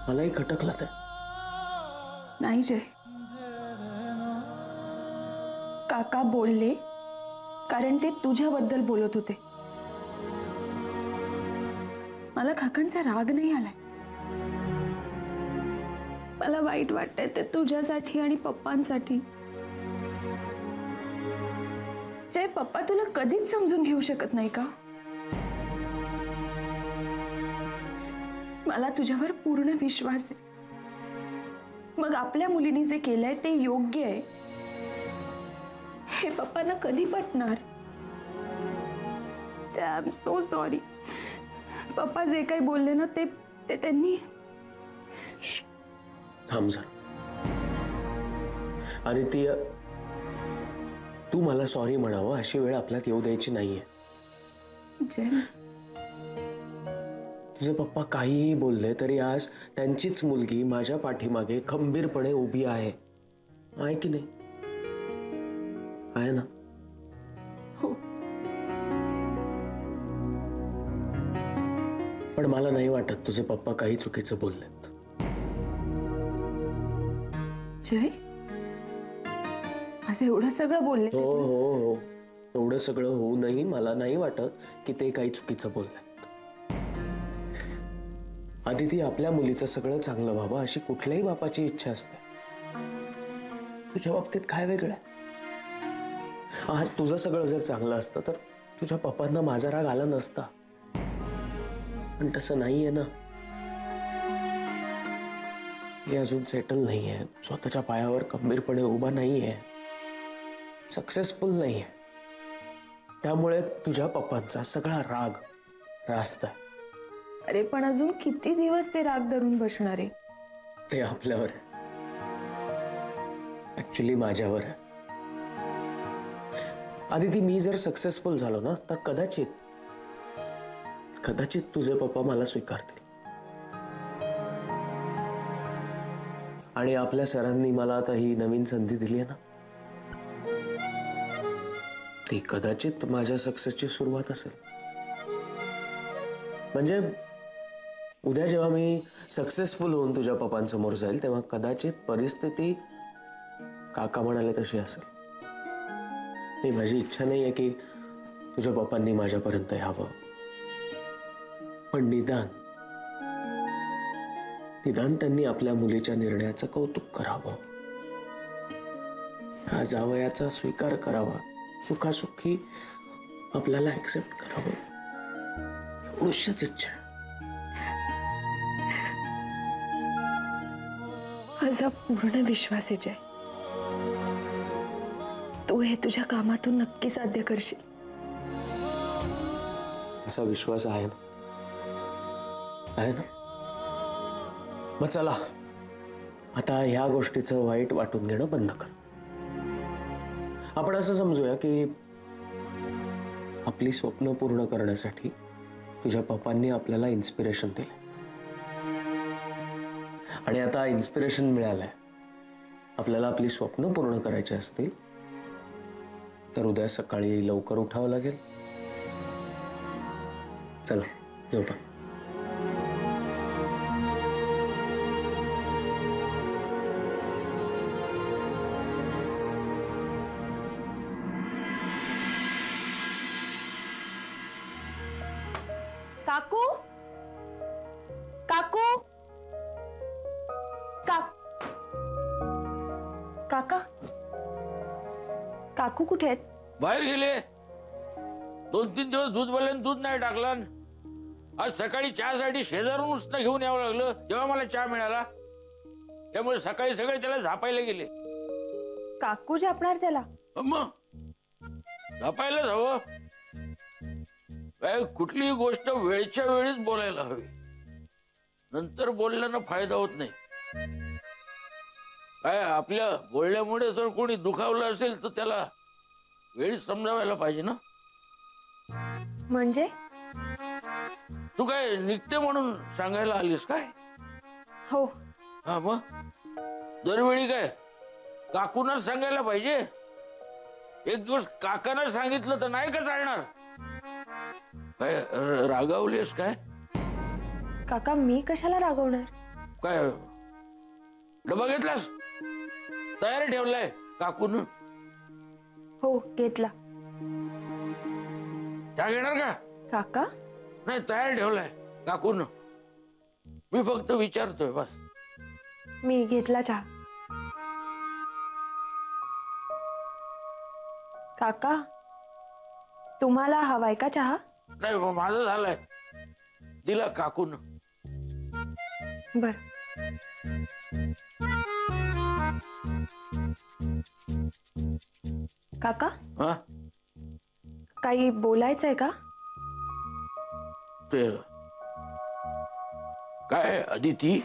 मलाही खटकलं ते. नाही जय, काका बोलले कारण ते तुझ्याबद्दल बोलत होते. मला काकांचा राग नाही आलाय. मला वाईट वाटतंय ते तुझ्यासाठी आणि पप्पांसाठी. जय, पप्पा तुला कधीच समजून घेऊ शकत नाही का? मला तुझ्यावर पूर्ण विश्वास आहे. मग आपल्या मुलीने जे केलंय ते योग्य आहे हे पप्पांना कधी पटणार? I am so sorry. पप्पा जे काही बोलले ना ते त्यांनी. थांब जरा. आदित्य, तू मला सॉरी म्हणावं अशी वेळ आपल्यात येऊ द्यायची नाहीये. जय, तुझे पप्पा काहीही बोलले तरी आज त्यांचीच मुलगी माझ्या पाठीमागे खंबीरपणे उभी आहे. आहे की नाही? आहे ना? हो. पण मला नाही वाटत तुझे पप्पा काही चुकीचं बोललेत. जय, असं एवढं सगळं बोलले? हो हो हो, एवढं सगळं होऊनही मला नाही वाटत की ते काही चुकीचं बोललेत. आदिती, आपल्या मुलीचं सगळं चांगलं व्हावं अशी कुठल्याही बापाची इच्छा असते. तुझ्या बाबतीत काय वेगळं आहे? आज तुझं सगळं जर चांगलं असतं तर तुझ्या पप्पांना माझा राग आला नसता. पण तसं नाहीये ना. हे अजून सेटल नाहीये, स्वतःच्या पायावर खंबीरपणे उभा नाहीये, सक्सेसफुल नाहीये. त्यामुळे तुझ्या पप्पांचा सगळा राग रास्त आहे. अरे पण अजून किती दिवस ते राग धरून बसणार आहे? ते आपल्यावर आहे, ऍक्च्युली माझ्यावर आहे. आदिती, मी जर सक्सेसफुल झालो ना तर कदाचित तुझे पप्पा मला स्वीकारतील. आणि आपल्या सरांनी मला आता ही नवीन संधी दिली आहे ना, ती कदाचित माझ्या सक्सेसची सुरुवात असेल. म्हणजे उद्या जेव्हा मी सक्सेसफुल होऊन तुझ्या पप्पांसमोर जाईल तेव्हा कदाचित परिस्थिती काका म्हणाले तशी असेल. ही माझी इच्छा नाहीये की तुझ्या पप्पांनी माझ्यापर्यंत यावं, पण निदान त्यांनी आपल्या मुलीच्या निर्णयाचं कौतुक करावं, हा जावयाचा स्वीकार करावा, सुखासुखी आपल्याला ऍक्सेप्ट करावं, एवढीच इच्छा आहे. माझा पूर्ण विश्वास आहे जय, तू हे तुझ्या कामातून नक्की साध्य करशील. असा विश्वास आहे ना? आहे ना? मग चला, आता ह्या गोष्टीचं वाईट वाटून घेणं बंद कर. आपण असं समजूया की आपली स्वप्न पूर्ण करण्यासाठी तुझ्या पप्पांनी आपल्याला इन्स्पिरेशन दिलं. आणि आता इन्स्पिरेशन मिळालंय, आपल्याला आपली स्वप्न पूर्ण करायची असतील तर उद्या सकाळी लवकर उठावं लागेल. चला झोपा. काकू, काकू, काका, काकू कुठे आहेत? बाहेर गेले. 2-3 दिवस दूध वाल्याने दूध नाही टाकलं. आज सकाळी चहासाठी शेजारून उसनं घेऊन यावं लागलं जेव्हा मला चहा मिळाला. त्यामुळे सकाळी सगळे त्याला झापायला गेले. काकू झापणार त्याला? मग झापायलाच हवं. काय कुठलीही गोष्ट वेळच्या वेळीच बोलायला हवी, नंतर बोलल्यानं फायदा होत नाही. काय आपल्या बोलण्यामुळे जर कोणी दुखावलं असेल तर त्याला वेळीच समजावायला पाहिजे ना. म्हणजे तू काय निघते म्हणून सांगायला आलीस काय? हो. हा, मग दरवेळी काय काकूनच सांगायला पाहिजे? एक दिवस काकानं सांगितलं तर नाही का चालणार? काय रागावलीस काय? काका, मी कशाला रागवणार? काय डबा घेतलास? तयार ठेवलाय काकून? हो घेतला. त्या घेणार का? काका नाही, तयार ठेवलाय काकून. मी फक्त विचारतोय बस. मी घेतला चहा. काका तुम्हाला हवाय का चहा? नाही, माझं झालंय. दिला काकून. बर. काका हा, काही बोलायचंय का? ते काय अदिती,